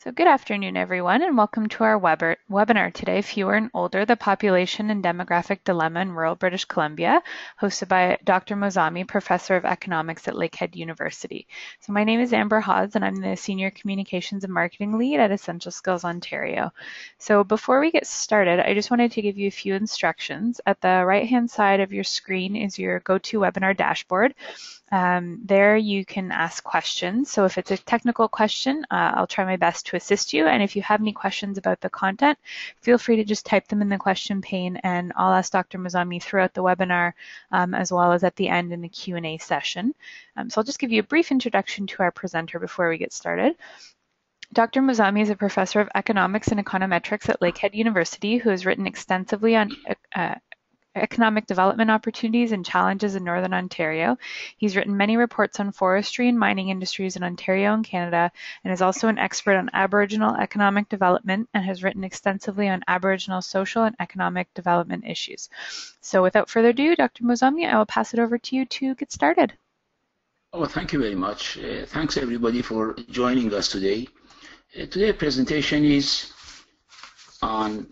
So good afternoon, everyone, and welcome to our webinar today, Fewer and Older, the Population and Demographic Dilemma in Rural British Columbia, hosted by Dr. Mozami, Professor of Economics at Lakehead University. So my name is Amber Hodds, and I'm the Senior Communications and Marketing Lead at Essential Skills Ontario. So before we get started, I just wanted to give you a few instructions. At the right-hand side of your screen is your GoToWebinar dashboard. There you can ask questions. So if it's a technical question, I'll try my best to assist you. And if you have any questions about the content, feel free to just type them in the question pane, and I'll ask Dr. Mozami throughout the webinar, as well as at the end in the Q&A session. So I'll just give you a brief introduction to our presenter before we get started. Dr. Mozami is a professor of economics and econometrics at Lakehead University who has written extensively on economic development opportunities and challenges in Northern Ontario. He's written many reports on forestry and mining industries in Ontario and Canada, and is also an expert on Aboriginal economic development and has written extensively on Aboriginal social and economic development issues. So without further ado, Dr. Mozami, I will pass it over to you to get started. Oh, thank you very much. Thanks everybody for joining us today. Today's presentation is on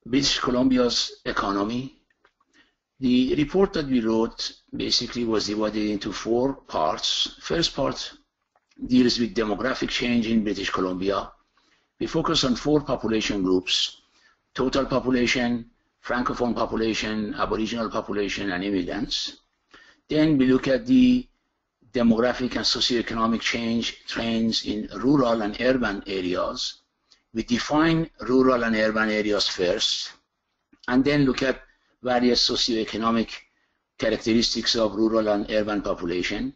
British Columbia's economy. The report that we wrote basically was divided into 4 parts. First part deals with demographic change in British Columbia. We focus on 4 population groups: total population, Francophone population, Aboriginal population, and immigrants. Then we look at the demographic and socioeconomic change trends in rural and urban areas. We define rural and urban areas first, and then look at various socioeconomic characteristics of rural and urban population.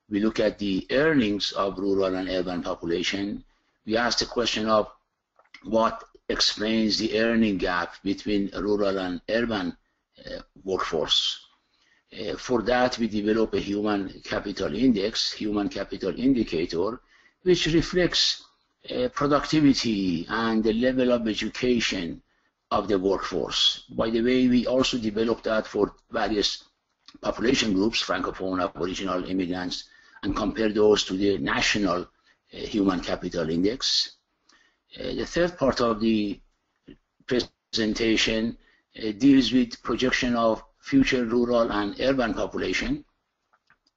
We look at the earnings of rural and urban population. We ask the question of what explains the earning gap between rural and urban workforce. For that, we develop a human capital index, human capital indicator, which reflects productivity and the level of education of the workforce. By the way, we also developed that for various population groups, Francophone, Aboriginal, immigrants, and compare those to the national human capital index. The third part of the presentation deals with projection of future rural and urban population,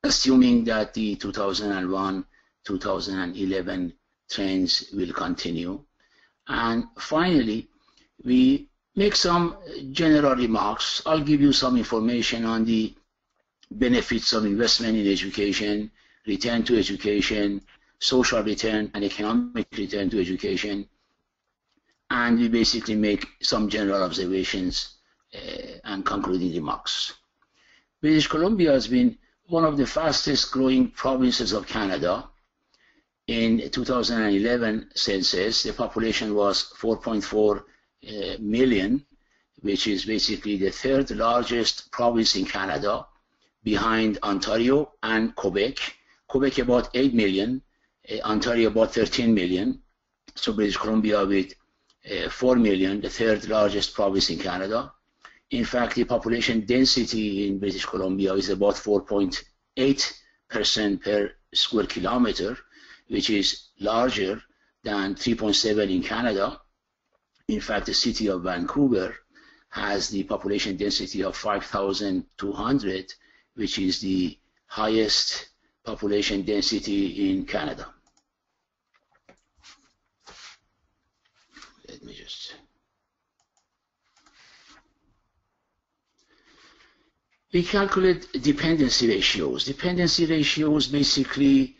assuming that the 2001-2011 trends will continue. And finally, we make some general remarks. I'll give you some information on the benefits of investment in education, return to education, social return and economic return to education. And we basically make some general observations and concluding remarks. British Columbia has been one of the fastest growing provinces of Canada. In 2011 census, the population was 4.4 million, which is basically the 3rd largest province in Canada, behind Ontario and Quebec. Quebec about 8 million, Ontario about 13 million. So British Columbia with 4 million, the 3rd largest province in Canada. In fact, the population density in British Columbia is about 4.8% per square kilometer, which is larger than 3.7 in Canada. In fact, the city of Vancouver has the population density of 5,200, which is the highest population density in Canada. Let me just... We calculate dependency ratios. Dependency ratios basically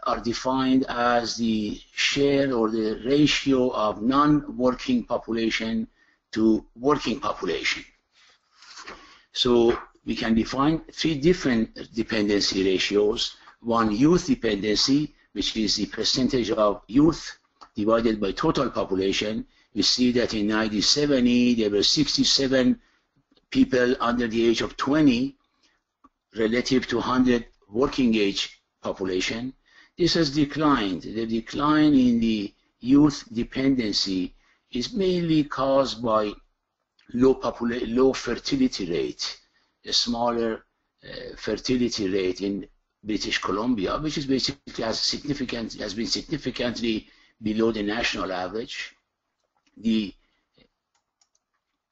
are defined as the share or the ratio of non-working population to working population. So we can define 3 different dependency ratios. One, youth dependency, which is the percentage of youth divided by total population. We see that in 1970 there were 67 people under the age of 20 relative to 100 working age population. This has declined. The decline in the youth dependency is mainly caused by low fertility rate, a smaller fertility rate in British Columbia, which is basically has been significantly below the national average.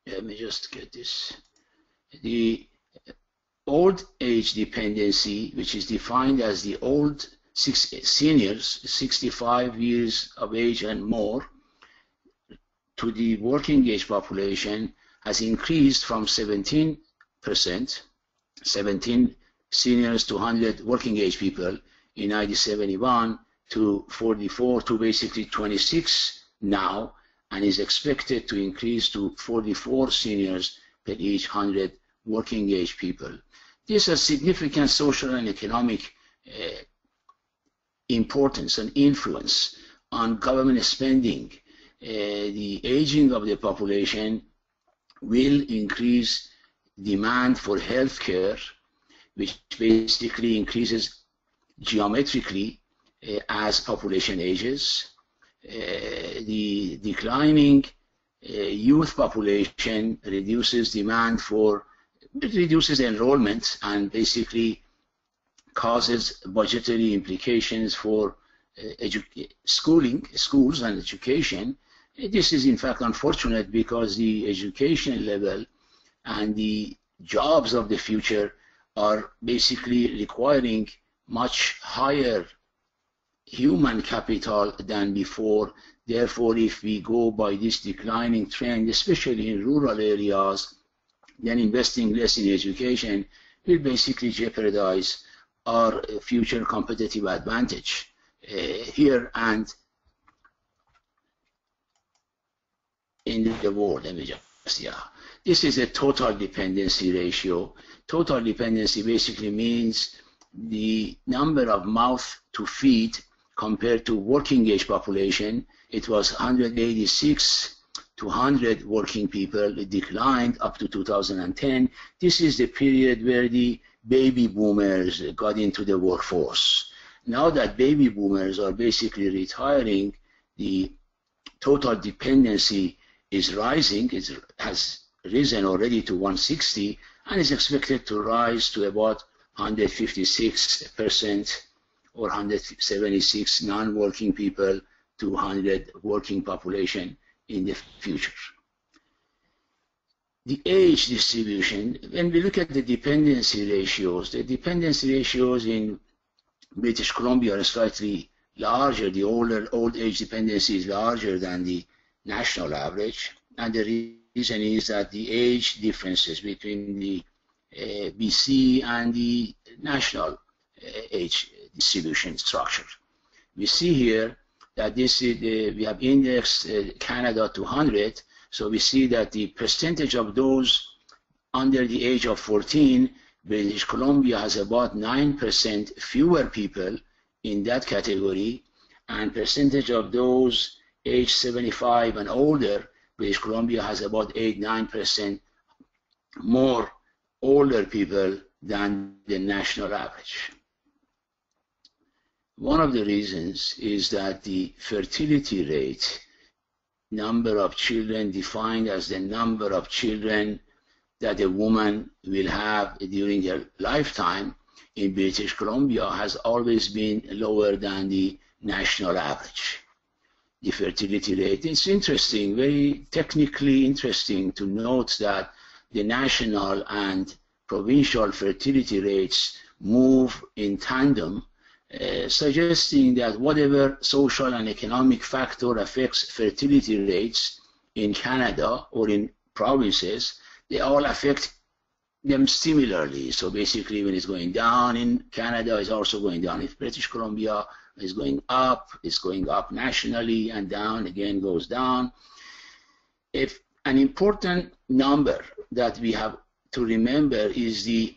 Let me just get this. The old age dependency, which is defined as the old seniors, 65 years of age and more, to the working age population has increased from 17%, 17 seniors to 100 working age people in 1971 to 44 to basically 26 now, and is expected to increase to 44 seniors per each 100 working age people. This has significant social and economic importance and influence on government spending. The aging of the population will increase demand for health care, which basically increases geometrically as population ages. The declining youth population reduces demand for, it reduces enrollment and basically causes budgetary implications for schools and education. This is in fact unfortunate because the education level and the jobs of the future are basically requiring much higher human capital than before. Therefore, if we go by this declining trend, especially in rural areas, then investing less in education will basically jeopardize our future competitive advantage here and in the world. Let me just, this is a total dependency ratio. Total dependency basically means the number of mouths to feed compared to working age population. It was 186 to 100 working people. It declined up to 2010. This is the period where the baby boomers got into the workforce. Now that baby boomers are basically retiring, the total dependency is rising. It has risen already to 160 and is expected to rise to about 156% or 176 non-working people to 100 working population in the future. The age distribution, when we look at the dependency ratios in British Columbia are slightly larger. The old age dependency is larger than the national average, and the reason is that the age differences between the BC and the national age distribution structure. We see here that this is we have indexed Canada to 100, so we see that the percentage of those under the age of 14, British Columbia has about 9% fewer people in that category, and percentage of those age 75 and older, British Columbia has about 8-9% more older people than the national average. One of the reasons is that the fertility rate, number of children defined as the number of children that a woman will have during her lifetime in British Columbia has always been lower than the national average. The fertility rate, it's interesting, very technically interesting to note that the national and provincial fertility rates move in tandem, suggesting that whatever social and economic factor affects fertility rates in Canada or in provinces, they all affect them similarly. So basically, when it's going down in Canada, it's also going down. If British Columbia is going up, it's going up nationally, and down again goes down. If an important number that we have to remember is the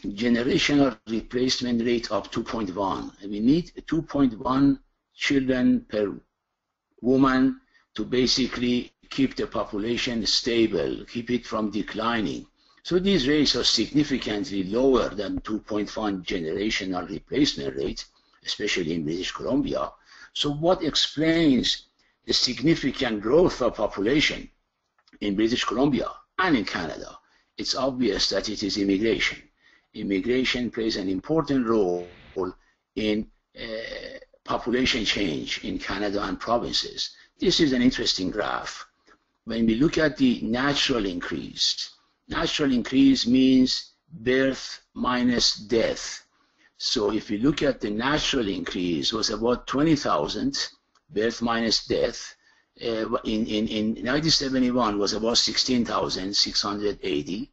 generational replacement rate of 2.1. We need 2.1 children per woman to basically keep the population stable, keep it from declining. So these rates are significantly lower than 2.1 generational replacement rate, especially in British Columbia. So what explains the significant growth of population in British Columbia and in Canada? It's obvious that it is immigration. Immigration plays an important role role in population change in Canada and provinces. This is an interesting graph. When we look at the natural increase means birth minus death. So if we look at the natural increase, was about 20,000, birth minus death. In 1971 was about 16,680.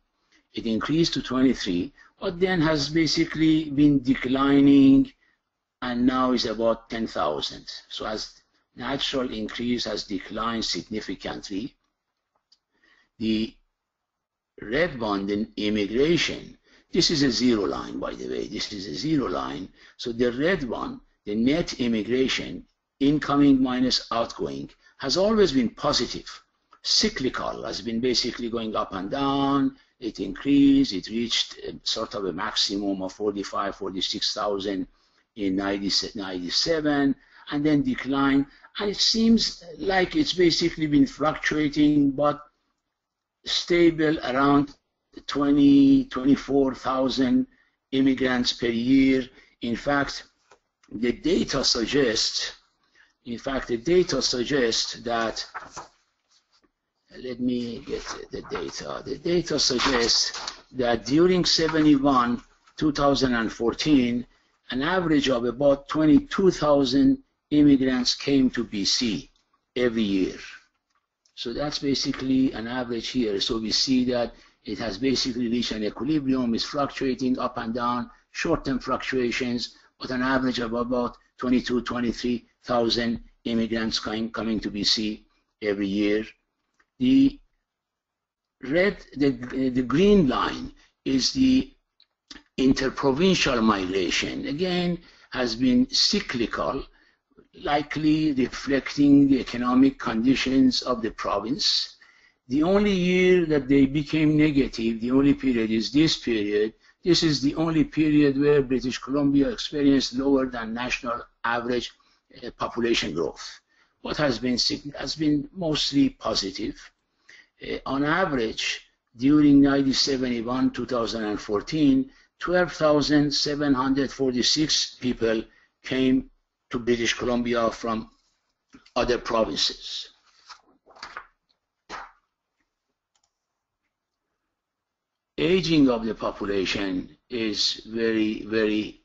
It increased to 23, but then has basically been declining and now is about 10,000. So as natural increase has declined significantly, the red one, the immigration, this is a zero line, by the way. This is a zero line. So the red one, the net immigration, incoming minus outgoing, has always been positive. Cyclical, has been basically going up and down. It increased. It reached sort of a maximum of 45, 46,000 in 97, and then declined. And it seems like it's basically been fluctuating, but stable around 20, 24,000 immigrants per year. In fact, the data suggests that, let me get the data. The data suggests that during 71, 2014, an average of about 22,000 immigrants came to BC every year. So that's basically an average here. So we see that it has basically reached an equilibrium, is fluctuating up and down, short-term fluctuations, but an average of about 22, 23,000 immigrants coming to BC every year. The green line is the interprovincial migration. Again, has been cyclical, likely reflecting the economic conditions of the province. The only year that they became negative, the only period is this period. This is the only period where British Columbia experienced lower than national average population growth. What has been mostly positive. On average, during 1971, 2014, 12,746 people came to British Columbia from other provinces. Aging of the population is very, very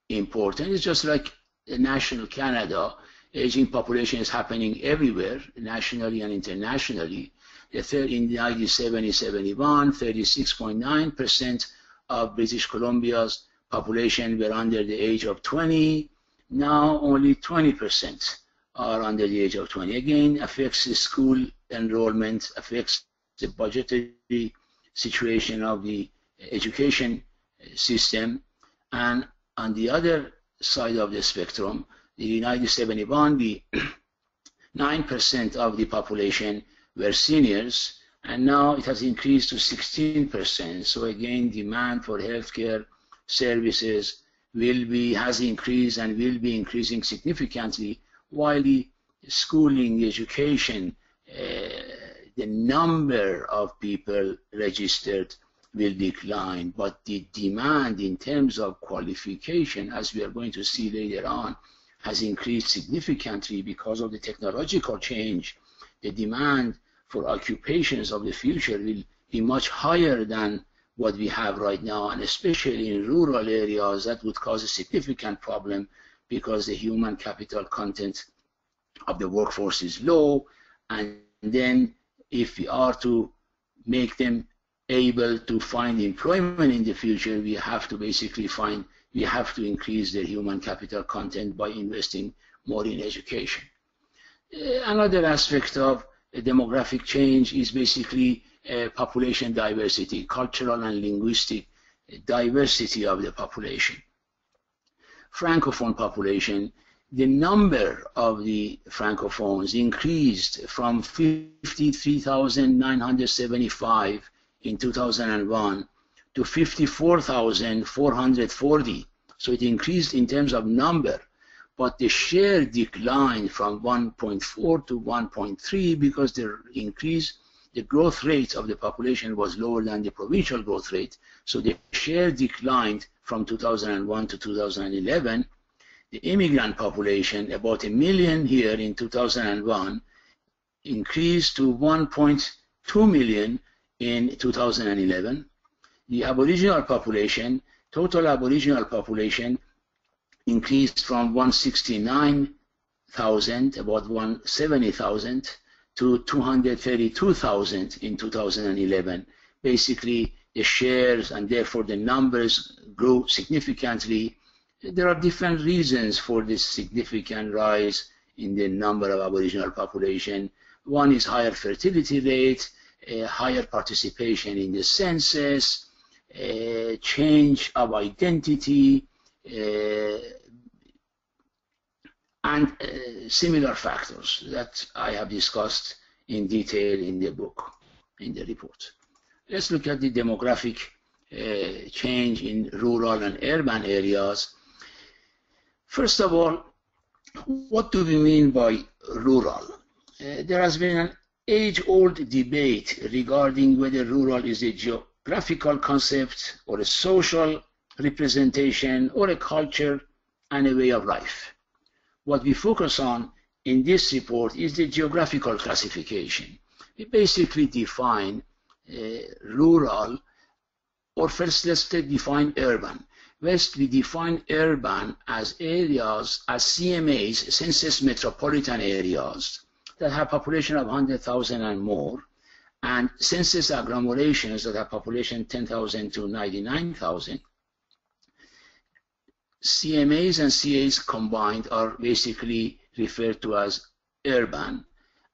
important. It's just like national Canada. Aging population is happening everywhere, nationally and internationally. In 1970-71, 36.9% of British Columbia's population were under the age of 20. Now only 20% are under the age of 20. Again, affects the school enrollment, affects the budgetary situation of the education system. And on the other side of the spectrum, in 1971, the 9% of the population were seniors, and now it has increased to 16%. So again, demand for healthcare services has increased and will be increasing significantly, while the schooling, education, the number of people registered will decline, but the demand in terms of qualification, as we are going to see later on, has increased significantly because of the technological change. The demand for occupations of the future will be much higher than what we have right now, and especially in rural areas, that would cause a significant problem because the human capital content of the workforce is low, and then if we are to make them able to find employment in the future, we have to basically increase their human capital content by investing more in education. Another aspect of demographic change is basically population diversity, cultural and linguistic diversity of the population. Francophone population, the number of the Francophones increased from 53,975 in 2001 to 54,440. So it increased in terms of number, but the share declined from 1.4 to 1.3 because the increase the growth rate of the population was lower than the provincial growth rate, so the share declined from 2001 to 2011. The immigrant population, about 1 million here in 2001, increased to 1.2 million in 2011. The Aboriginal population, total Aboriginal population, increased from 169,000, about 170,000, to 232,000 in 2011. Basically, the shares and therefore the numbers grew significantly. There are different reasons for this significant rise in the number of Aboriginal population. One is higher fertility rate, higher participation in the census, change of identity, and similar factors that I have discussed in detail in the book, in the report. Let's look at the demographic change in rural and urban areas. First of all, what do we mean by rural? There has been an age-old debate regarding whether rural is a geographical concept or a social representation or a culture and a way of life. What we focus on in this report is the geographical classification. We basically define rural, or first let's define urban. First, we define urban as areas, as CMAs, census metropolitan areas, that have population of 100,000 and more, and census agglomerations that have population 10,000 to 99,000. CMAs and CAs combined are basically referred to as urban,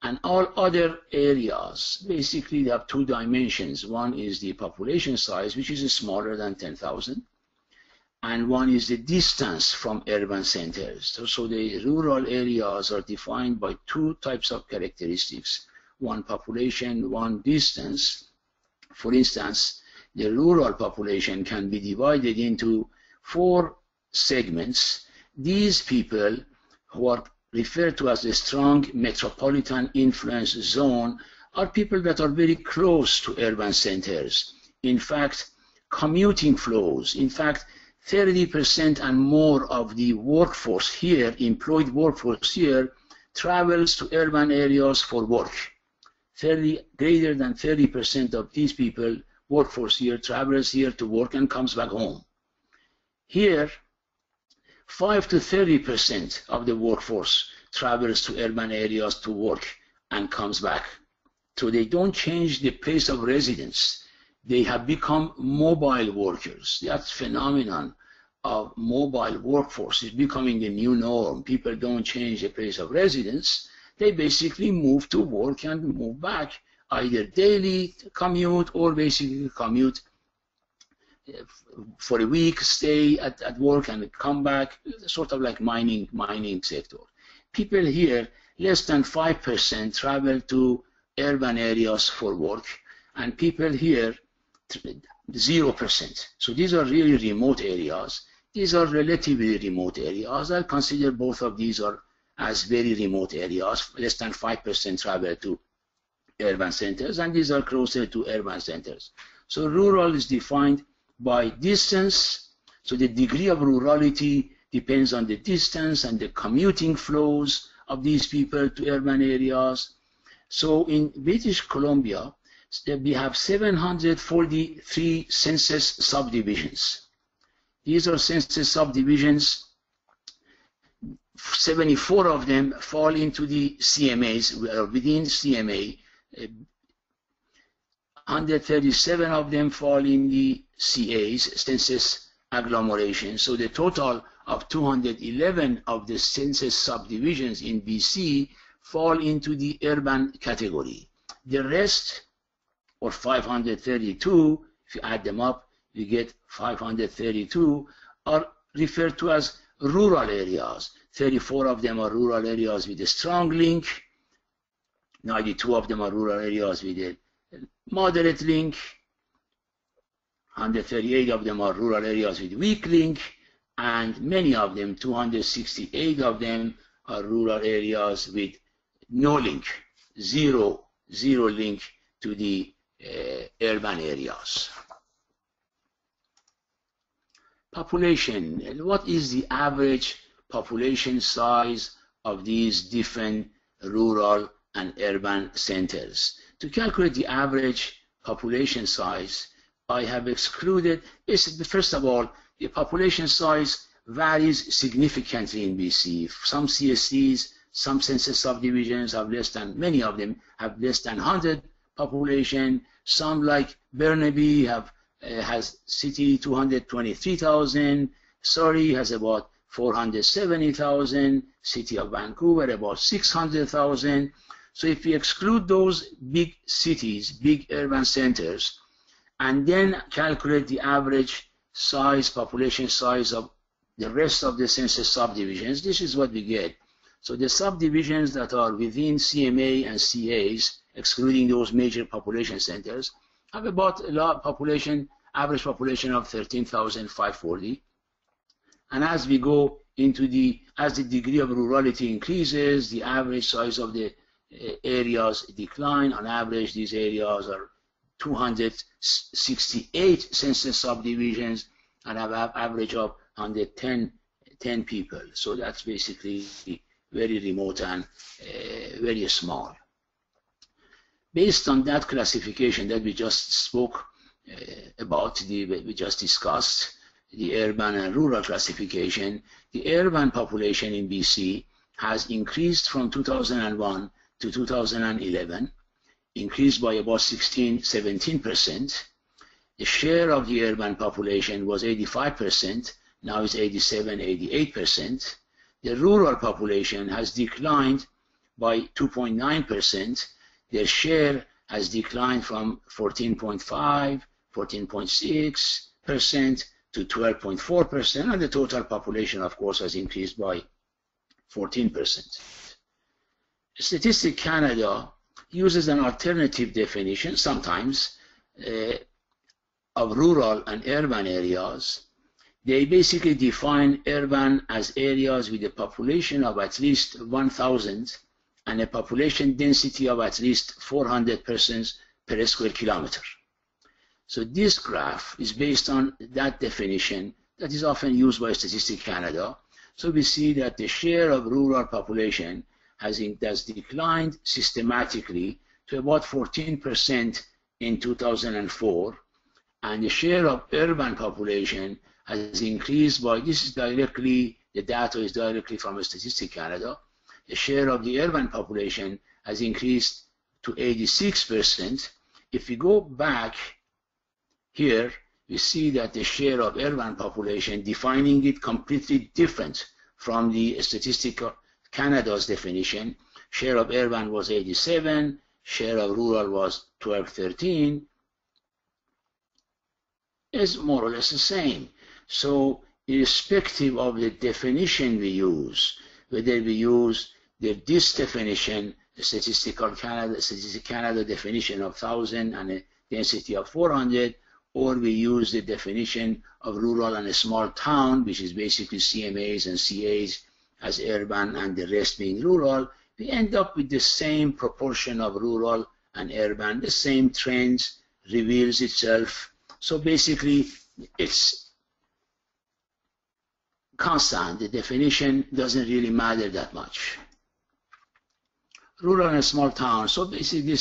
and all other areas basically have two dimensions. One is the population size, which is smaller than 10,000, and one is the distance from urban centers. So the rural areas are defined by two types of characteristics: one population, one distance. For instance, the rural population can be divided into 4 segments. These people, who are referred to as the strong metropolitan influence zone, are people that are very close to urban centers. In fact, commuting flows, in fact, 30% and more of the workforce here, employed workforce here, travels to urban areas for work. Greater than 30% of these people, workforce here, travels here to work and comes back home. Here, 5 to 30% of the workforce travels to urban areas to work and comes back. So they don't change the place of residence. They have become mobile workers. That phenomenon of mobile workforce is becoming the new norm. People don't change the place of residence. They basically move to work and move back, either daily commute or basically commute for a week, stay at work and come back, sort of like mining sector. People here, less than 5% travel to urban areas for work, and people here, 0%. So these are really remote areas. These are relatively remote areas. I'll consider both of these are as very remote areas. Less than 5% travel to urban centers, and these are closer to urban centers. So rural is defined by distance. So the degree of rurality depends on the distance and the commuting flows of these people to urban areas. So in British Columbia, we have 743 census subdivisions. These are census subdivisions. 74 of them fall into the CMAs, within CMA. 137 of them fall in the CAs, census agglomeration. So the total of 211 of the census subdivisions in BC fall into the urban category. The rest, or 532, if you add them up, you get 532, are referred to as rural areas. 34 of them are rural areas with a strong link. 92 of them are rural areas with a moderate link. 138 of them are rural areas with weak link, and many of them, 268 of them, are rural areas with no link, zero link to the urban areas. Population. What is the average population size of these different rural and urban centers? To calculate the average population size, I have excluded, first of all, the population size varies significantly in BC. Some CSCs, some census subdivisions have less than, many of them have less than 100 population. Some like Burnaby has city 223,000, Surrey has about 470,000, city of Vancouver about 600,000. So if we exclude those big cities, big urban centers, and then calculate the average size, population size of the rest of the census subdivisions, this is what we get. So the subdivisions that are within CMA and CAs, excluding those major population centers, have about average population of 13,540. And as we go into as the degree of rurality increases, the average size of the areas decline. On average, these areas are 268 census subdivisions and have an average of 110 people. So that's basically very remote and very small. Based on that classification that we just spoke about, we just discussed, the urban and rural classification, the urban population in BC has increased from 2001 to 2011, increased by about 17%. The share of the urban population was 85%, now it's 88%. The rural population has declined by 2.9%. Their share has declined from 14.5, 14.6% to 12.4%, and the total population, of course, has increased by 14%. Statistics Canada uses an alternative definition sometimes of rural and urban areas. They basically define urban as areas with a population of at least 1,000 and a population density of at least 400 persons per square kilometer. So this graph is based on that definition that is often used by Statistics Canada. So we see that the share of rural population has declined systematically to about 14% in 2004, and the share of urban population has increased by, this is directly, the data is directly from Statistics Canada, the share of the urban population has increased to 86%. If we go back here, we see that the share of urban population, defining it completely different from the Statistics Canada's definition, share of urban was 87, share of rural was 12-13, is more or less the same. So irrespective of the definition we use, whether we use this definition, the Statistics Canada definition of 1,000 and a density of 400, or we use the definition of rural and a small town, which is basically CMAs and CAs as urban and the rest being rural, we end up with the same proportion of rural and urban, the same trends reveals itself. So basically, it's constant. The definition doesn't really matter that much. Rural and a small town. So basically,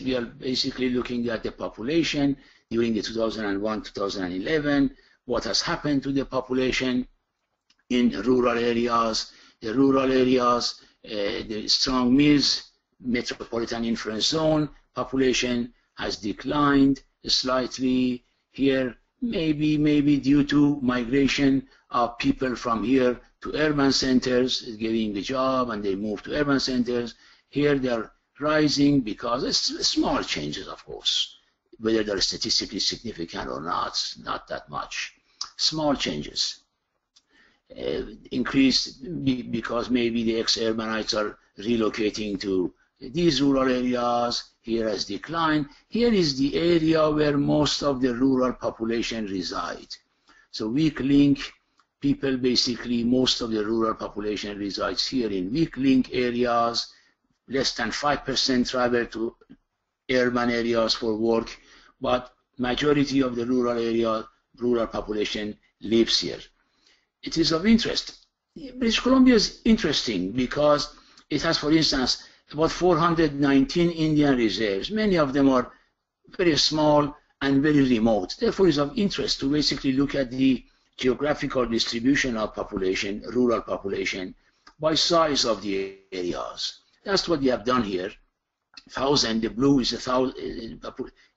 we are basically looking at the population during the 2001-2011, what has happened to the population in rural areas. The rural areas, the strong MIZ, metropolitan influence zone, population has declined slightly here, maybe due to migration of people from here to urban centers, getting the job, and they move to urban centers. Here they're rising because it's small changes, of course. Whether they're statistically significant or not that much. Small changes. Increase because maybe the ex-urbanites are relocating to these rural areas. Here has declined. Here is the area where most of the rural population reside. So weak link people, basically most of the rural population resides here in weak link areas. Less than 5% travel to urban areas for work, but majority of the rural population lives here. It is of interest. British Columbia is interesting because it has, for instance, about 419 Indian reserves. Many of them are very small and very remote. Therefore, it's of interest to basically look at the geographical distribution of population, rural population, by size of the areas. That's what we have done here. 1,000, the blue is 1,000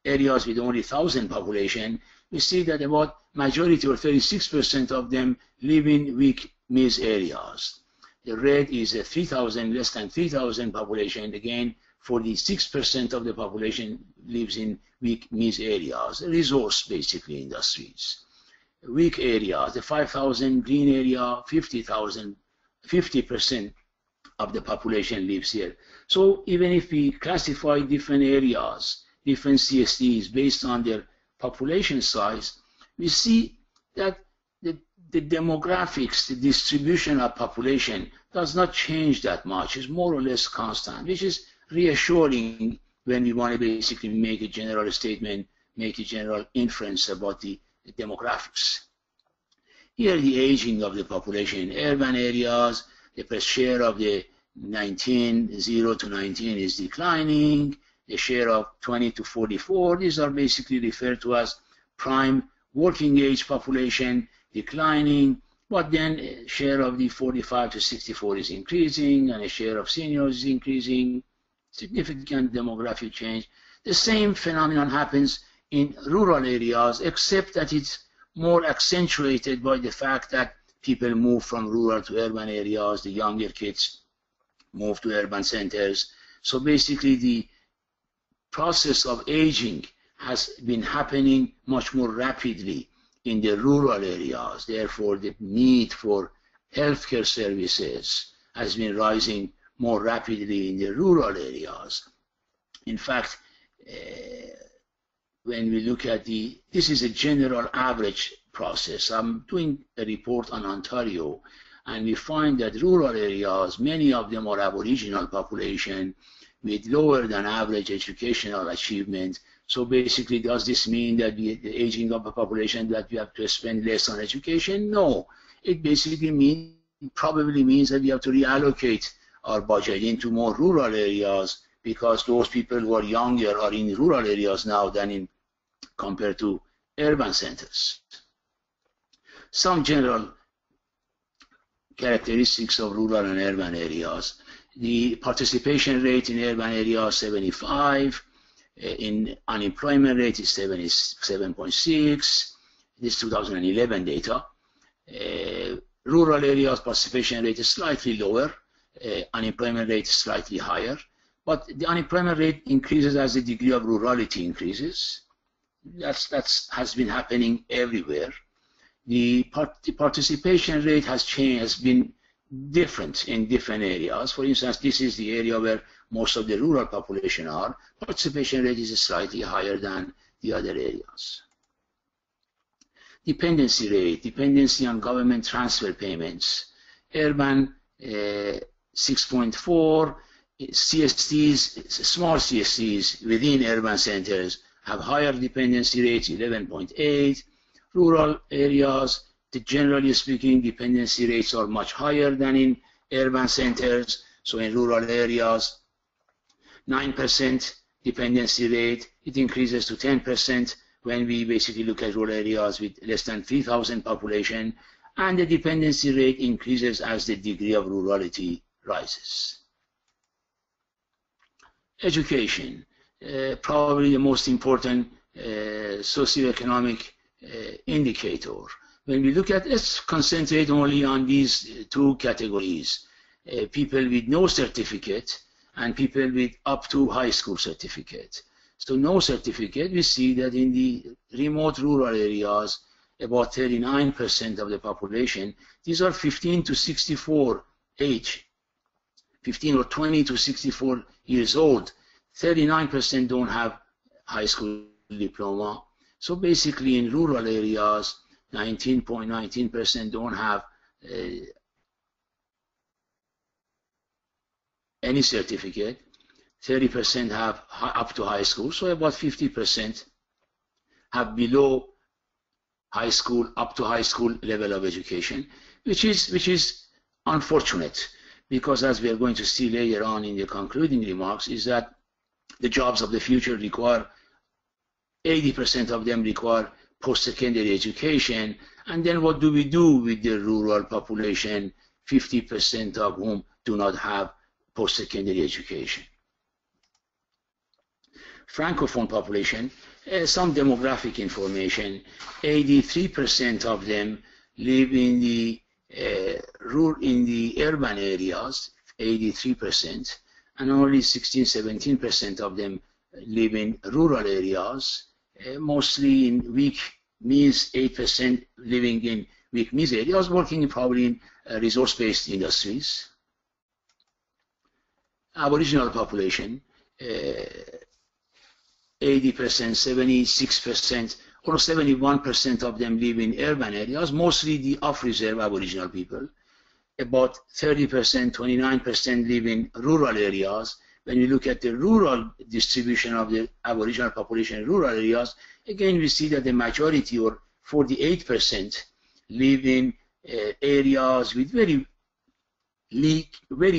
areas with only 1,000 population. We see that about majority or 36% of them live in weak mixed areas. The red is a 3,000, less than 3,000 population. Again, 46% of the population lives in weak mixed areas, resource basically industries. Weak areas, the 5,000 green area, 50,000, 50% of the population lives here. So even if we classify different areas, different CSDs based on their population size, we see that the demographics, the distribution of population does not change that much. It's more or less constant, which is reassuring when we want to basically make a general statement, make a general inference about the demographics. Here, the aging of the population in urban areas, the share of the 0 to 19 is declining, the share of 20 to 44, these are basically referred to as prime working age population, declining, but then share of the 45 to 64 is increasing, and a share of seniors is increasing, significant demographic change. The same phenomenon happens in rural areas, except that it's more accentuated by the fact that people move from rural to urban areas, the younger kids move to urban centers. So basically the process of aging has been happening much more rapidly in the rural areas. Therefore, the need for healthcare services has been rising more rapidly in the rural areas. In fact, when we look at this is a general average process. I'm doing a report on Ontario, and we find that rural areas, many of them are Aboriginal population with lower than average educational achievement. So basically, does this mean that the aging of the population that we have to spend less on education? No. It basically probably means that we have to reallocate our budget into more rural areas because those people who are younger are in rural areas now than compared to urban centers. Some general characteristics of rural and urban areas. The participation rate in urban areas 75, in unemployment rate is 77.6. This is 2011 data. Rural areas participation rate is slightly lower, unemployment rate is slightly higher, but the unemployment rate increases as the degree of rurality increases. That has been happening everywhere. The participation rate has been different in different areas. For instance, this is the area where most of the rural population are. Participation rate is slightly higher than the other areas. Dependency rate, dependency on government transfer payments. Urban 6.4, CSDs, small CSDs within urban centers have higher dependency rates, 11.8. Rural areas, generally speaking, dependency rates are much higher than in urban centers. So in rural areas, 9% dependency rate, it increases to 10% when we basically look at rural areas with less than 3,000 population, and the dependency rate increases as the degree of rurality rises. Education, probably the most important socioeconomic indicator. When we look at, let's concentrate only on these two categories, people with no certificate and people with up to high school certificate. So no certificate, we see that in the remote rural areas, about 39% of the population, these are 15 to 64 age, 15 or 20 to 64 years old. 39% don't have high school diploma. So basically in rural areas, 19.19% don't have any certificate. 30% have up to high school, so about 50% have below high school, up to high school level of education, which is unfortunate, because as we are going to see later on in the concluding remarks, is that the jobs of the future require 80% of them require post-secondary education, and then what do we do with the rural population, 50% of whom do not have post-secondary education? Francophone population, some demographic information, 83% of them live in the urban areas, 83%, and only 16-17% of them live in rural areas, mostly in weak means, 8% living in weak means areas, working probably in resource-based industries. Aboriginal population, 80%, 76%, or 71% of them live in urban areas, mostly the off-reserve Aboriginal people. About 30%, 29% live in rural areas. When we look at the rural distribution of the Aboriginal population in rural areas, again we see that the majority, or 48%, live in areas with very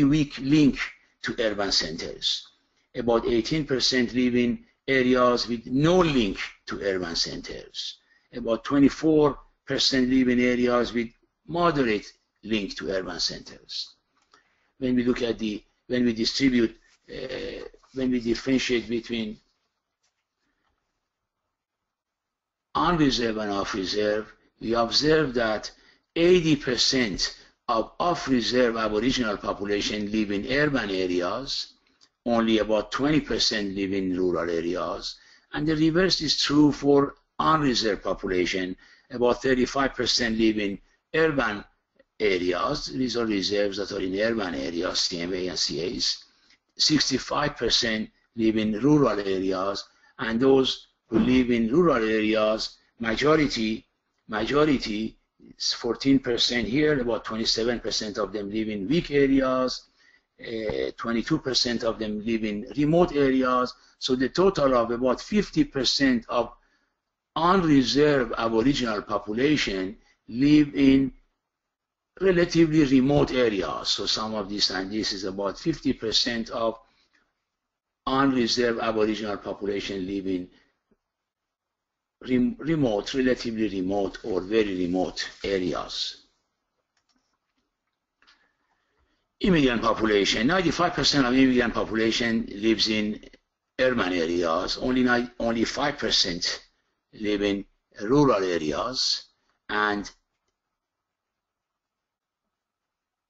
weak link to urban centers. About 18% live in areas with no link to urban centers. About 24% live in areas with moderate link to urban centers. When we look at when we differentiate between on-reserve and off-reserve, we observe that 80% of off-reserve Aboriginal population live in urban areas, only about 20% live in rural areas, and the reverse is true for on-reserve population. About 35% live in urban areas. These are reserves that are in urban areas, CMA and CAs. 65% live in rural areas, and those who live in rural areas, majority is 14% here, about 27% of them live in weak areas, 22% of them live in remote areas. So the total of about 50% of unreserved Aboriginal population live in relatively remote areas. So some of these, and this is about 50% of unreserved Aboriginal population live in remote, relatively remote, or very remote areas. Immigrant population, 95% of immigrant population lives in urban areas, only 5% live in rural areas, and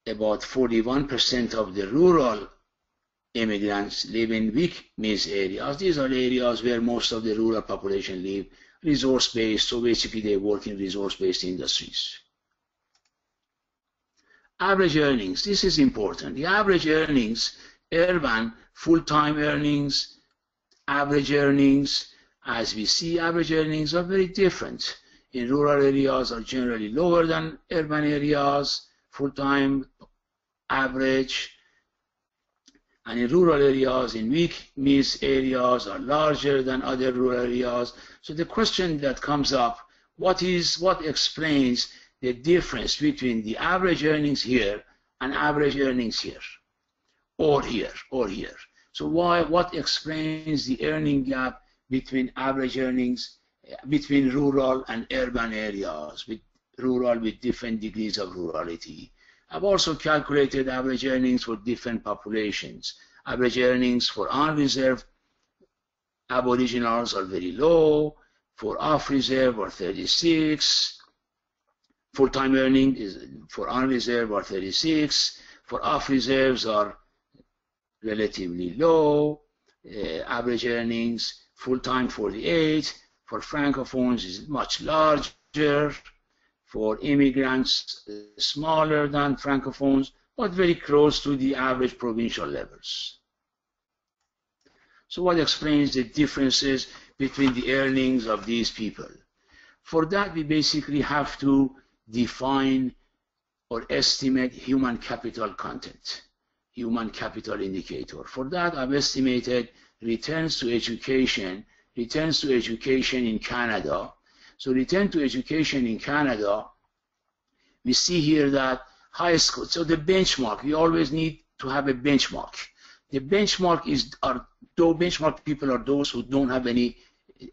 about 41% of the rural immigrants live in weak means areas. These are areas where most of the rural population live, resource-based, so basically they work in resource-based industries. Average earnings, this is important. The average earnings, urban full-time earnings, average earnings, as we see, average earnings are very different. In rural areas are generally lower than urban areas, full-time average, and in rural areas, in weak means areas, are larger than other rural areas. So the question that comes up, what explains the difference between the average earnings here and average earnings here, or here, or here? So what explains the earning gap between average earnings between rural and urban areas, with rural with different degrees of rurality? I've also calculated average earnings for different populations. Average earnings for unreserved Aboriginals are very low. For off-reserve are 36. Full-time earning is for unreserved are 36. For off-reserves are relatively low. Average earnings full-time 48. For Francophones is much larger. For immigrants, smaller than Francophones, but very close to the average provincial levels. So what explains the differences between the earnings of these people? For that, we basically have to define or estimate human capital content. human capital indicator. For that, I've estimated returns to education in Canada. So return to education in Canada, we see here that high school, so the benchmark, we always need to have a benchmark. The benchmark benchmark people are those who don't have any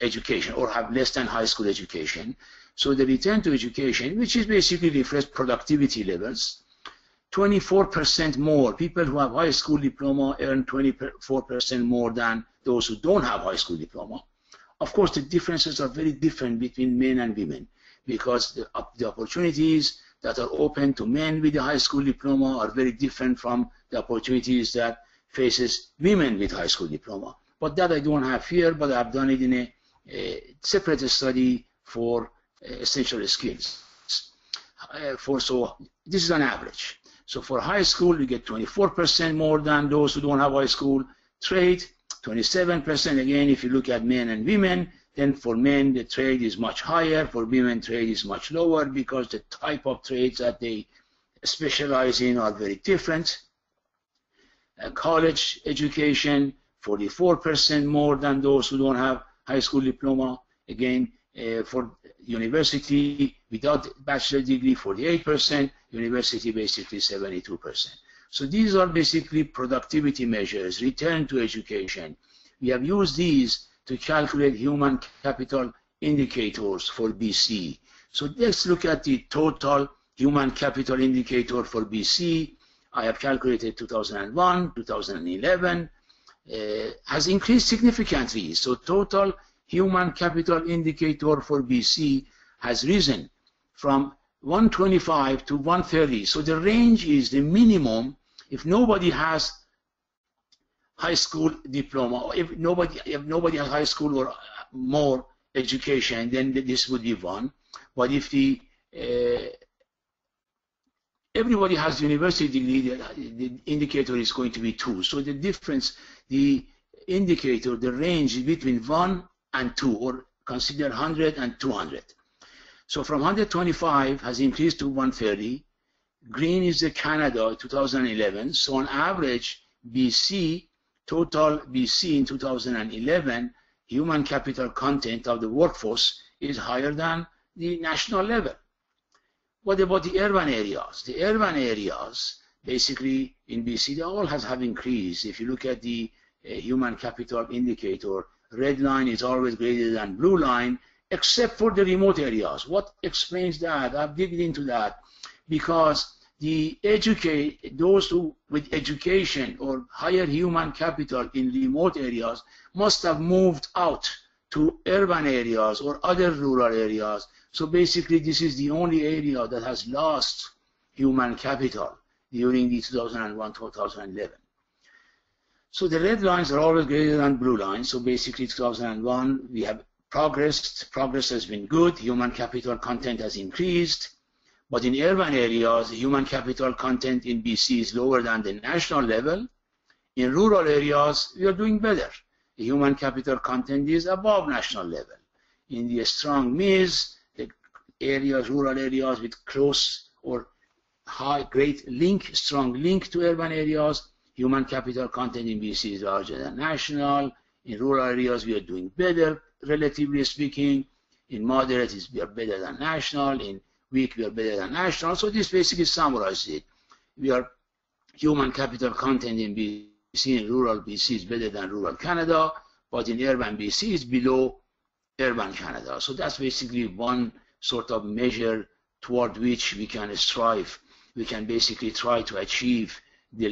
education or have less than high school education. So the return to education, which is basically reflects productivity levels, 24% more. People who have high school diploma earn 24% more than those who don't have high school diploma. Of course, the differences are very different between men and women because the opportunities that are open to men with a high school diploma are very different from the opportunities that faces women with high school diploma. But that I don't have here, but I've done it in a separate study for essential skills. So this is an average. So for high school, we get 24% more than those who don't have high school. Trade, 27%. Again, if you look at men and women, then for men, the trade is much higher. For women, trade is much lower because the type of trades that they specialize in are very different. College education, 44% more than those who don't have high school diploma. Again, for university without bachelor degree, 48%. University, basically 72%. So these are basically productivity measures, return to education. We have used these to calculate human capital indicators for BC. So let's look at the total human capital indicator for BC. I have calculated 2001, 2011, has increased significantly. So total human capital indicator for BC has risen from 125 to 130. So the range is the minimum. If nobody has high school diploma, or if nobody has high school or more education, then this would be 1. But if everybody has university degree, the indicator is going to be 2. So the difference, the indicator, the range is between 1 and 2, or consider 100 and 200. So from 125 has increased to 130. Green is the Canada 2011. So on average, BC, total BC in 2011, human capital content of the workforce is higher than the national level. What about the urban areas? The urban areas, basically in BC, they all have increased. If you look at the human capital indicator, red line is always greater than blue line, except for the remote areas. What explains that? I've digged into that because those who with education or higher human capital in remote areas must have moved out to urban areas or other rural areas. So basically, this is the only area that has lost human capital during the 2001-2011. So the red lines are always greater than blue lines. So basically, 2001, we have progressed. Progress has been good. Human capital content has increased. But in urban areas, human capital content in BC is lower than the national level. In rural areas, we are doing better. The human capital content is above national level. In the strong MIS, the areas, rural areas with close or high, strong link to urban areas, human capital content in BC is larger than national. In rural areas, we are doing better, relatively speaking. In moderate, we are better than national. In weak, we are better than national. So this basically summarizes it. Human capital content in BC, in rural BC is better than rural Canada, but in urban BC is below urban Canada. So that's basically one sort of measure toward which we can strive. We can basically try to achieve the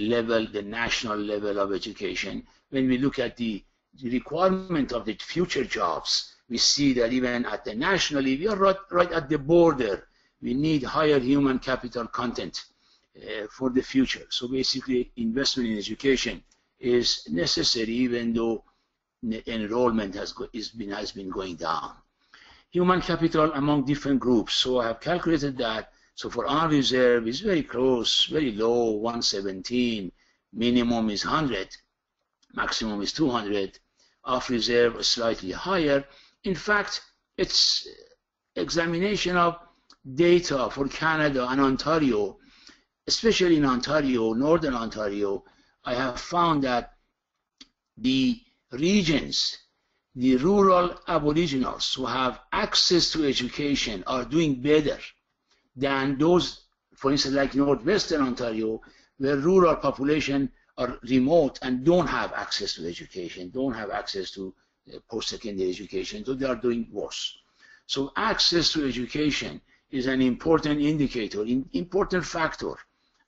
national level of education. When we look at the requirement of the future jobs, we see that even at the nationally, we are right at the border. We need higher human capital content for the future. So basically, investment in education is necessary, even though enrollment has been going down. Human capital among different groups. So I have calculated that. So for unreserved, it's very close, very low, 117. Minimum is 100. Maximum is 200. Off reserve, slightly higher. In fact, it's examination of data for Canada and Ontario, especially in Ontario, Northern Ontario, I have found that the regions, the rural aboriginals who have access to education are doing better than those, for instance, like northwestern Ontario, where rural population are remote and don't have access to education, don't have access to post-secondary education, so they are doing worse. So access to education is an important indicator, important factor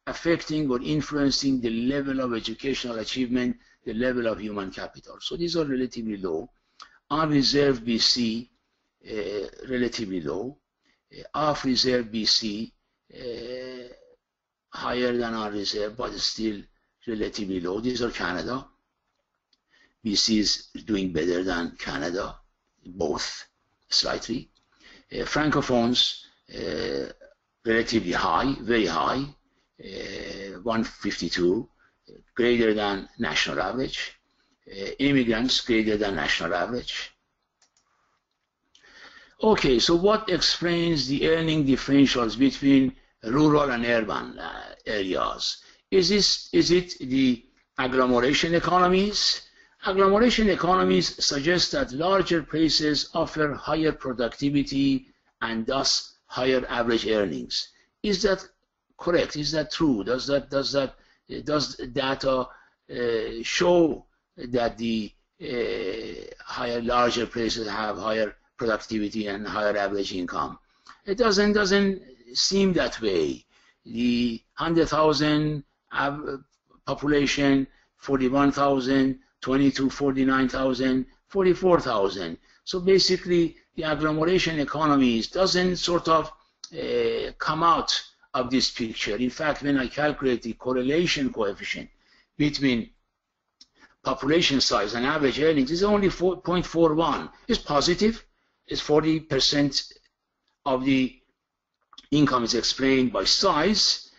affecting or influencing the level of educational achievement, the level of human capital. So these are relatively low. Unreserved BC, relatively low. Off-reserve BC, higher than unreserved, but still relatively low. These are Canada. BC is doing better than Canada, both slightly. Francophones, relatively high, very high, 152, greater than national average. Immigrants, greater than national average. Okay, so what explains the earning differentials between rural and urban areas? Is it the agglomeration economies? Agglomeration economies suggest that larger places offer higher productivity and thus higher average earnings. Is that correct? Is that true? Does data show that the larger places have higher productivity and higher average income? It doesn't seem that way. The 100,000 population, 41,000, 22, 49,000, 44,000. So basically, the agglomeration economies doesn't sort of come out of this picture. In fact, when I calculate the correlation coefficient between population size and average earnings, it's only 0.41. It's positive. It's 40% of the income is explained by size,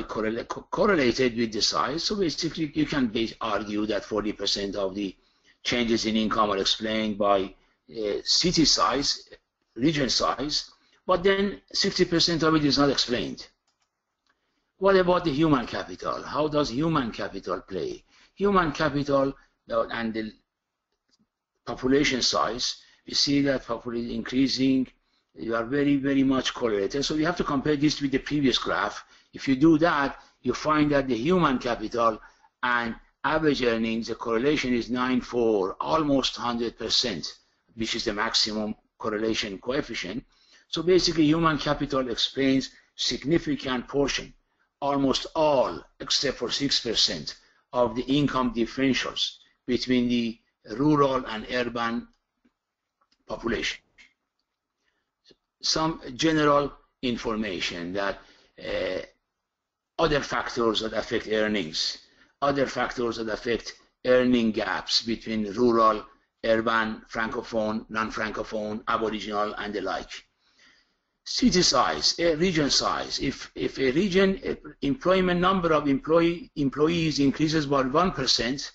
correlated with the size. So basically, you can argue that 40% of the changes in income are explained by city size, region size, but then 60% of it is not explained. What about the human capital? How does human capital play? Human capital and the population size, we see that population increasing, you are very, very much correlated. So we have to compare this with the previous graph. If you do that, you find that the human capital and average earnings, the correlation is 9.4, almost 100%, which is the maximum correlation coefficient. So basically, human capital explains significant portion, almost all, except for 6%, of the income differentials between the rural and urban population. Some general information that other factors that affect earnings, other factors that affect earning gaps between rural, urban, francophone, non-francophone, aboriginal, and the like. City size, region size. If a region employment number of employees increases by 1%,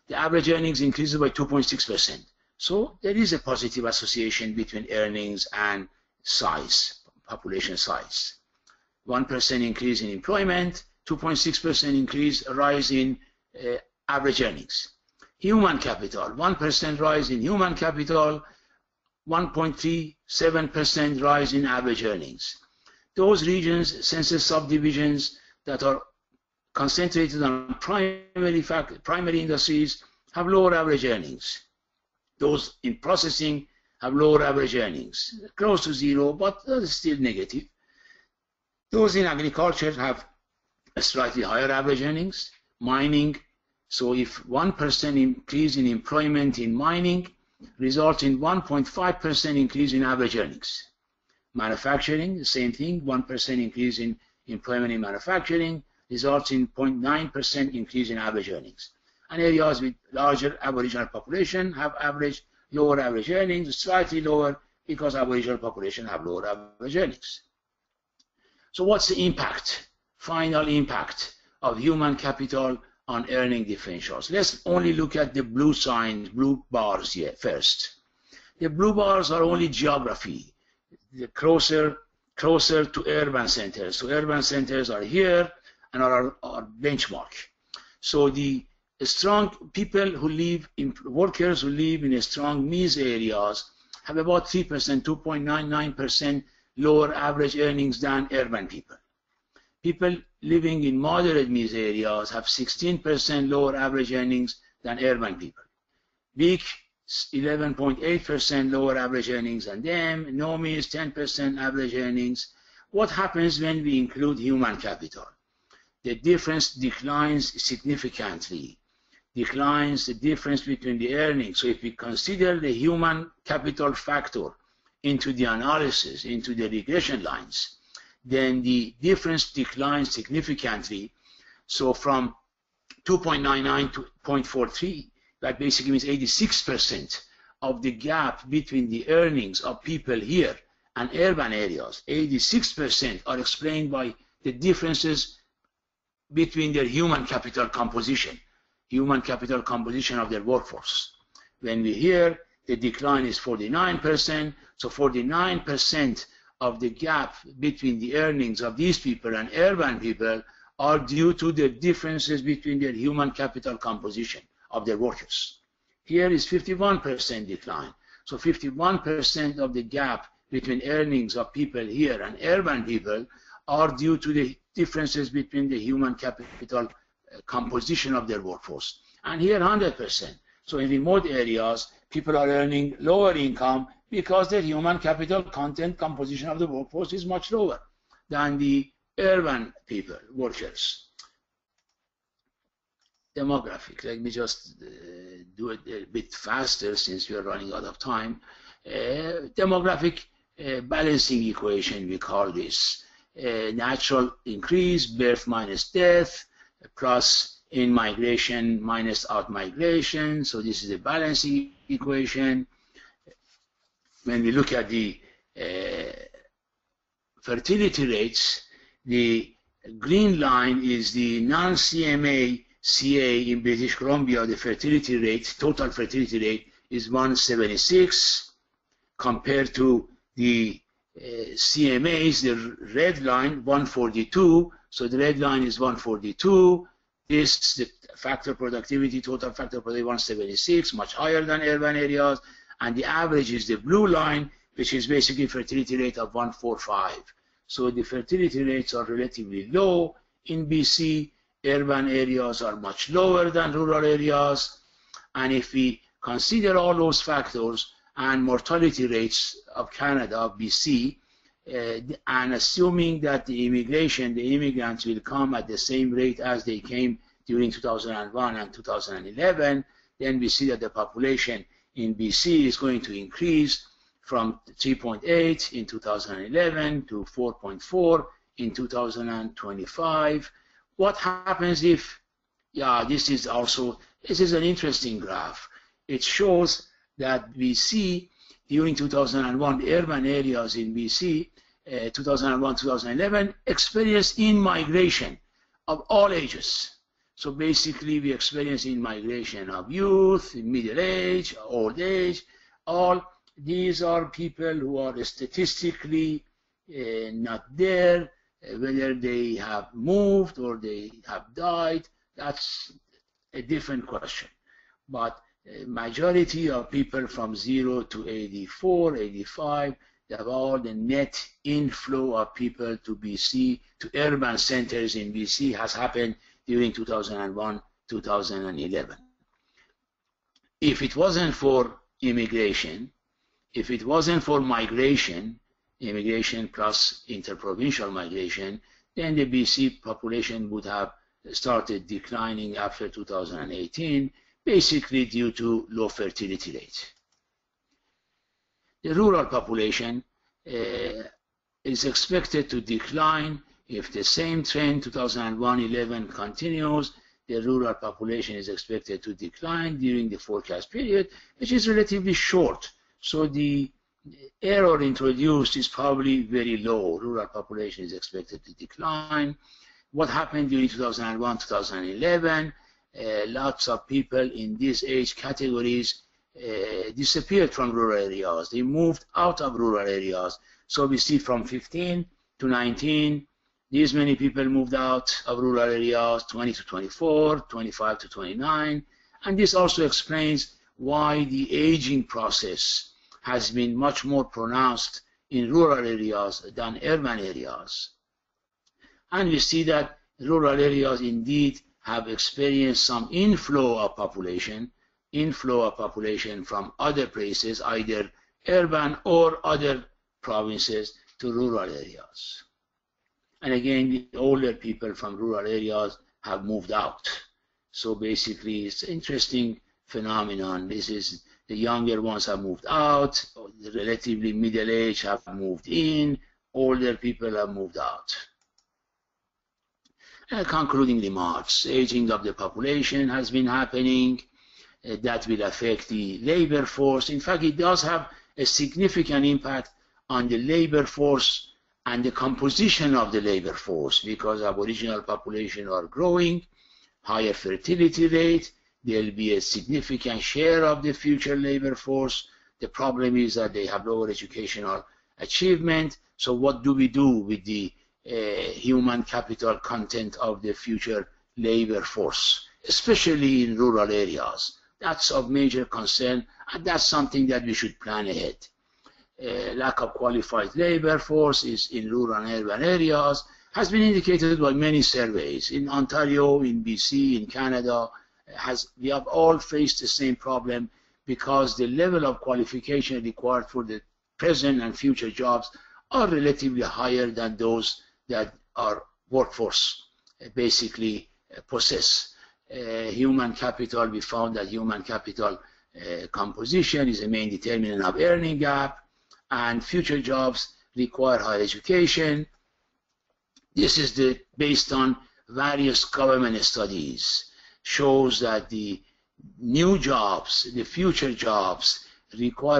the average earnings increases by 2.6%. So there is a positive association between earnings and size, population size. 1% increase in employment, 2.6% rise in average earnings. Human capital, 1% rise in human capital, 1.37% rise in average earnings. Those regions, census subdivisions that are concentrated on primary industries have lower average earnings. Those in processing have lower average earnings, close to zero, but still negative. Those in agriculture have a slightly higher average earnings. Mining, so if 1% increase in employment in mining results in 1.5% increase in average earnings. Manufacturing, the same thing, 1% increase in employment in manufacturing results in 0.9% increase in average earnings. And areas with larger Aboriginal population have lower average earnings, slightly lower because Aboriginal population have lower average earnings. So what's the impact, final impact of human capital on earning differentials? Let's only look at the blue bars here first. The blue bars are only geography, the closer to urban centers. So urban centers are here and are our benchmark. So the strong people who live, workers who live in strong means areas have about 3%, 2.99% lower average earnings than urban people. People living in moderate means areas have 16% lower average earnings than urban people. Weak, 11.8% lower average earnings than them. No means 10% average earnings. What happens when we include human capital? The difference declines significantly. Declines the difference between the earnings. So if we consider the human capital factor into the analysis, into the regression lines, then the difference declines significantly. So from 2.99 to 0.43, that basically means 86% of the gap between the earnings of people here and urban areas, 86% are explained by the differences between their human capital composition of their workforce. When we hear the decline is 49%, so 49% of the gap between the earnings of these people and urban people are due to the differences between their human capital composition of their workers. Here is 51% decline. So 51% of the gap between earnings of people here and urban people are due to the differences between the human capital composition of their workforce. And here 100%. So in remote areas, people are earning lower income because their human capital content composition of the workforce is much lower than the urban people, workers. Demographic, let me just do it a bit faster since we are running out of time. Demographic balancing equation, we call this. Natural increase, birth minus death, plus in migration minus out migration. So this is a balancing equation. When we look at the fertility rates, the green line is the non-CMA CA in British Columbia. The fertility rate, total fertility rate, is 176 compared to the CMAs, the red line, 142. So the red line is 142. This, the factor productivity, total factor productivity, 176, much higher than urban areas. And the average is the blue line, which is basically fertility rate of 145. So the fertility rates are relatively low in BC. Urban areas are much lower than rural areas. And if we consider all those factors and mortality rates of Canada, of BC, and assuming that the immigrants will come at the same rate as they came during 2001 and 2011, then we see that the population in BC is going to increase from 3.8 in 2011 to 4.4 in 2025. What happens if, this is an interesting graph. It shows that BC during 2001, the urban areas in BC, 2001-2011, experienced in-migration of all ages. So basically, we experience in-migration of youth, middle age, old age. All these are people who are statistically not there, whether they have moved or they have died. That's a different question. But majority of people from 0 to 84, 85, they have all the net inflow of people to BC, to urban centers in BC has happened during 2001, 2011. If it wasn't for immigration, if it wasn't for migration, immigration plus interprovincial migration, then the BC population would have started declining after 2018, basically due to low fertility rate. The rural population is expected to decline if the same trend 2001-11 continues. The rural population is expected to decline during the forecast period, which is relatively short. So the error introduced is probably very low. Rural population is expected to decline. What happened during 2001-2011? Lots of people in these age categories disappeared from rural areas. They moved out of rural areas. So we see from 15 to 19, These many people moved out of rural areas, 20 to 24, 25 to 29, and this also explains why the aging process has been much more pronounced in rural areas than urban areas. And we see that rural areas indeed have experienced some inflow of population from other places, either urban or other provinces, to rural areas. And again, the older people from rural areas have moved out. So basically, it's an interesting phenomenon. This is the younger ones have moved out, the relatively middle-aged have moved in, older people have moved out. Concluding remarks, aging of the population has been happening. That will affect the labor force. In fact, it does have a significant impact on the labor force and the composition of the labor force, because Aboriginal population are growing, higher fertility rate, there will be a significant share of the future labor force. The problem is that they have lower educational achievement. So what do we do with the human capital content of the future labor force, especially in rural areas? That's of major concern, and that's something that we should plan ahead. Lack of qualified labor force is in rural and urban areas has been indicated by many surveys. In Ontario, in BC, in Canada, we have all faced the same problem, because the level of qualification required for the present and future jobs are relatively higher than those that our workforce basically possess. Human capital, we found that human capital composition is a main determinant of earning gap, and future jobs require higher education. This is based on various government studies, shows that the new jobs, the future jobs,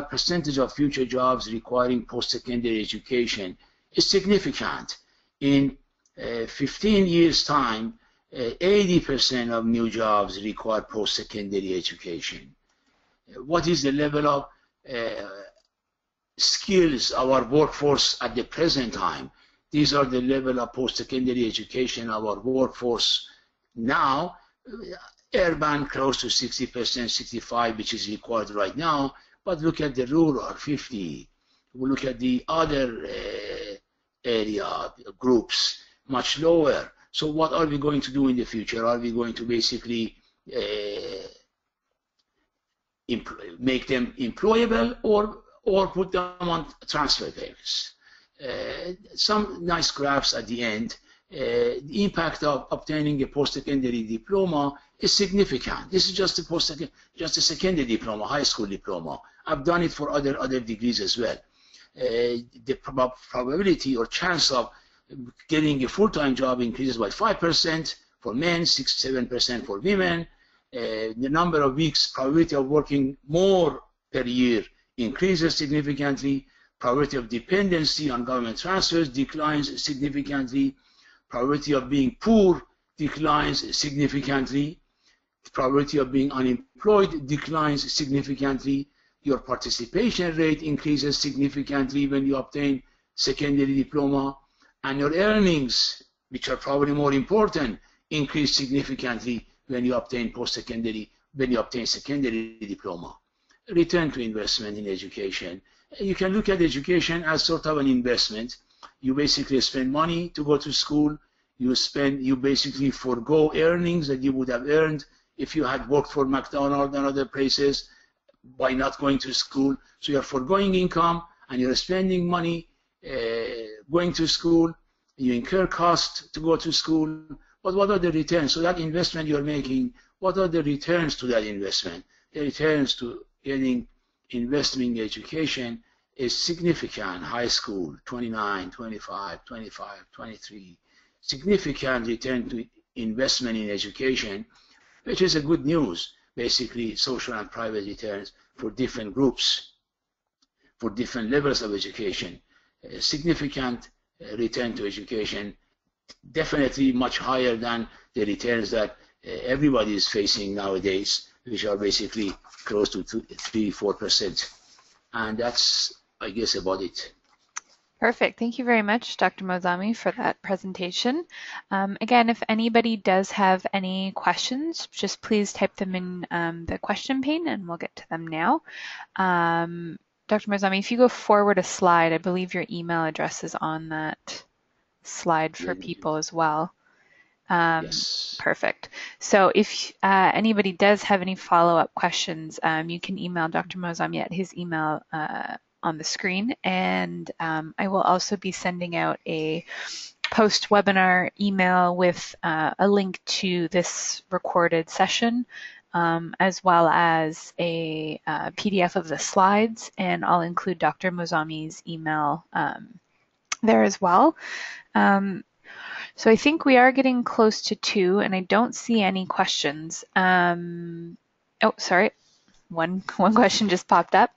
percentage of future jobs requiring post-secondary education is significant. In 15 years' time, 80% of new jobs require post-secondary education. What is the level of skills of our workforce at the present time? These are the level of post-secondary education of our workforce now. Urban, close to 60%, 65%, which is required right now. But look at the rural, 50%. We look at the other area groups, much lower. So what are we going to do in the future? Are we going to basically make them employable, or put them on transfer payments? Some nice graphs at the end. The impact of obtaining a post-secondary diploma is significant. This is just a secondary diploma, high school diploma. I've done it for other degrees as well. The probability or chance of getting a full-time job increases by 5% for men, 6-7% for women. The number of weeks, probability of working more per year increases significantly. Probability of dependency on government transfers declines significantly. Probability of being poor declines significantly. Probability of being unemployed declines significantly. Your participation rate increases significantly when you obtain secondary diploma, and your earnings, which are probably more important, increase significantly when you obtain secondary diploma. Return to investment in education. You can look at education as sort of an investment. You basically spend money to go to school. You basically forego earnings that you would have earned if you had worked for McDonald's and other places by not going to school. So you're foregoing income and you're spending money going to school. You incur costs to go to school. But what are the returns? So that investment you're making, what are the returns to that investment? The returns to getting investment in education is significant. High school, 29, 25, 25, 23. Significant return to investment in education, which is a good news. Basically, social and private returns for different groups, for different levels of education. Significant return to education, definitely much higher than the returns that everybody is facing nowadays, which are basically close to 3-4%. And that's, I guess, about it. Perfect. Thank you very much, Dr. Mozami, for that presentation. Again, if anybody does have any questions, just please type them in the question pane and we'll get to them now. Dr. Mozami, if you go forward a slide, I believe your email address is on that slide for Yeah, people as well. yes. Perfect. So if anybody does have any follow-up questions, you can email Dr. Mozami at his email on the screen, and I will also be sending out a post-webinar email with a link to this recorded session, as well as a PDF of the slides, and I'll include Dr. Mozami's email there as well. So I think we are getting close to 2, and I don't see any questions. Oh, sorry. One question just popped up.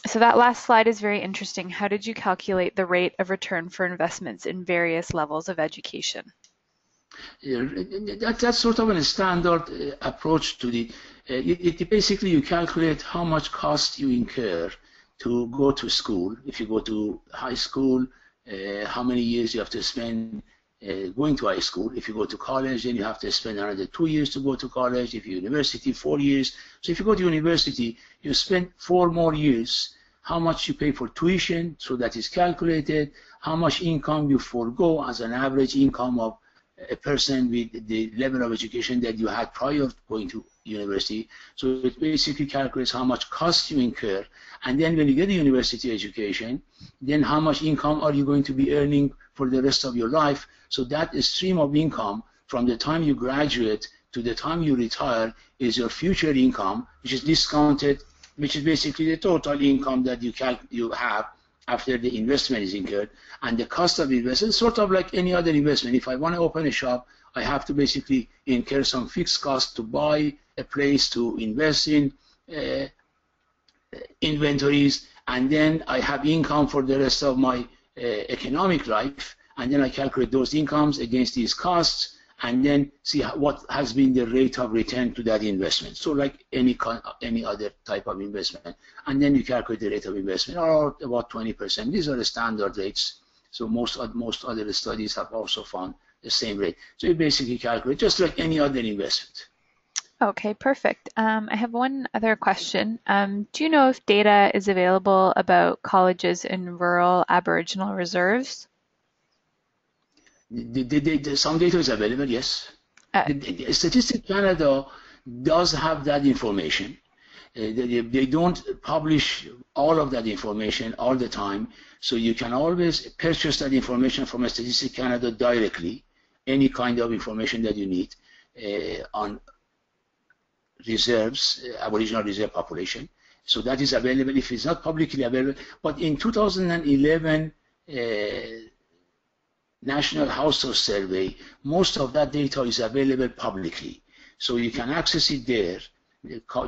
So that last slide is very interesting. How did you calculate the rate of return for investments in various levels of education? That's sort of a standard approach to the. Basically, you calculate how much cost you incur to go to school. If you go to high school, how many years you have to spend going to high school. If you go to college, then you have to spend another 2 years to go to college. If you university, 4 years. So if you go to university, you spend 4 more years. How much you pay for tuition, so that is calculated. How much income you forego as an average income of a person with the level of education that you had prior to going to university. So it basically calculates how much cost you incur. And then when you get a university education, then how much income are you going to be earning for the rest of your life. So that stream of income from the time you graduate to the time you retire is your future income, which is discounted, which is basically the total income that you have after the investment is incurred. And the cost of investment is sort of like any other investment. If I want to open a shop, I have to basically incur some fixed cost to buy a place to invest in inventories, and then I have income for the rest of my economic life, and then I calculate those incomes against these costs, and then see what has been the rate of return to that investment. So like any other type of investment. And then you calculate the rate of investment, or about 20%. These are the standard rates. So most other studies have also found the same rate. So you basically calculate just like any other investment. Okay, perfect. I have one other question. Do you know if data is available about colleges in rural Aboriginal reserves? Some data is available, yes. Uh, Statistics Canada does have that information. They don't publish all of that information all the time, so you can always purchase that information from Statistics Canada directly, any kind of information that you need on reserves, Aboriginal reserve population. So that is available if it's not publicly available. But in 2011 National Household Survey, most of that data is available publicly. So you can access it there.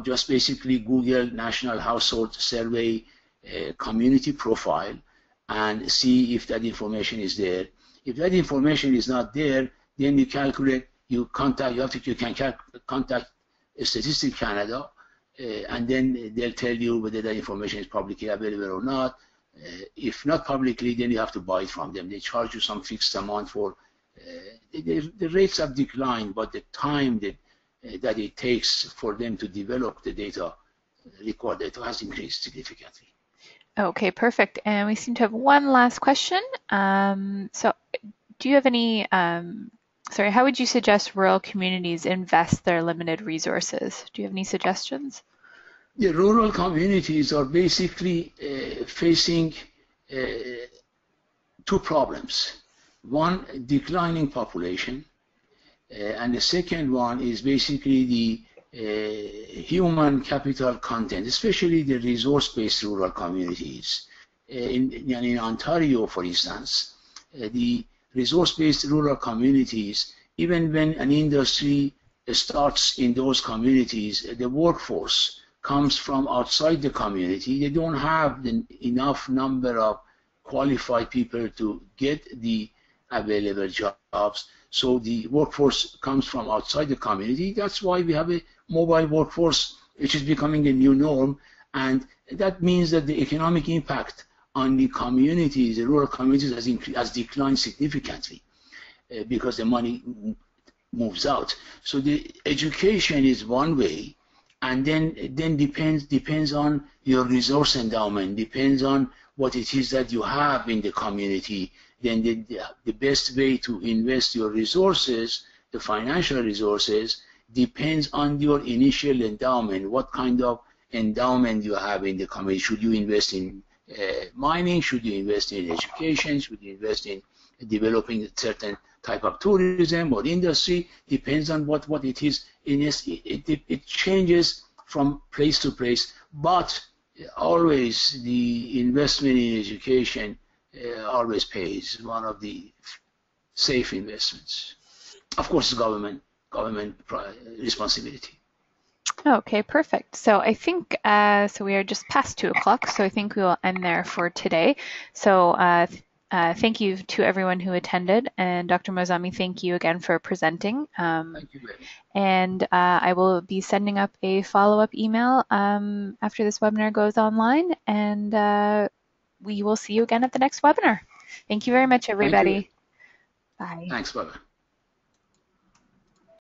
Just basically Google National Household Survey community profile and see if that information is there. If that information is not there, then you calculate, you can contact Statistics Canada, and then they'll tell you whether that information is publicly available or not. If not publicly, then you have to buy it from them. They charge you some fixed amount for. The rates have declined, but the time that it takes for them to develop the data, record data, has increased significantly. Okay, perfect. And we seem to have one last question. So do you have any, sorry, how would you suggest rural communities invest their limited resources? Do you have any suggestions? The rural communities are basically facing two problems. One, declining population, and the second one is basically the human capital content, especially the resource-based rural communities. In Ontario, for instance, the resource-based rural communities, even when an industry starts in those communities, the workforce comes from outside the community. They don't have enough number of qualified people to get the available jobs. So the workforce comes from outside the community. That's why we have a mobile workforce, which is becoming a new norm. And that means that the economic impact on the communities, the rural communities has declined significantly because the money moves out. So the education is one way, and then depends on your resource endowment, depends on what it is that you have in the community. Then the best way to invest your resources, the financial resources, depends on your initial endowment. What kind of endowment you have in the community? Should you invest in mining? Should you invest in education? Should you invest in developing a certain type of tourism or industry? Depends on what it is. It changes from place to place, but always the investment in education always pays. One of the safe investments. Of course, government responsibility. Okay, perfect. So I think so we are just past 2 o'clock, so I think we will end there for today. So thank you to everyone who attended, and Dr. Mozami, thank you again for presenting. Thank you very much. And I will be sending up a follow-up email after this webinar goes online, and we will see you again at the next webinar. Thank you very much, Thank you. everybody. Bye. Thanks, bye.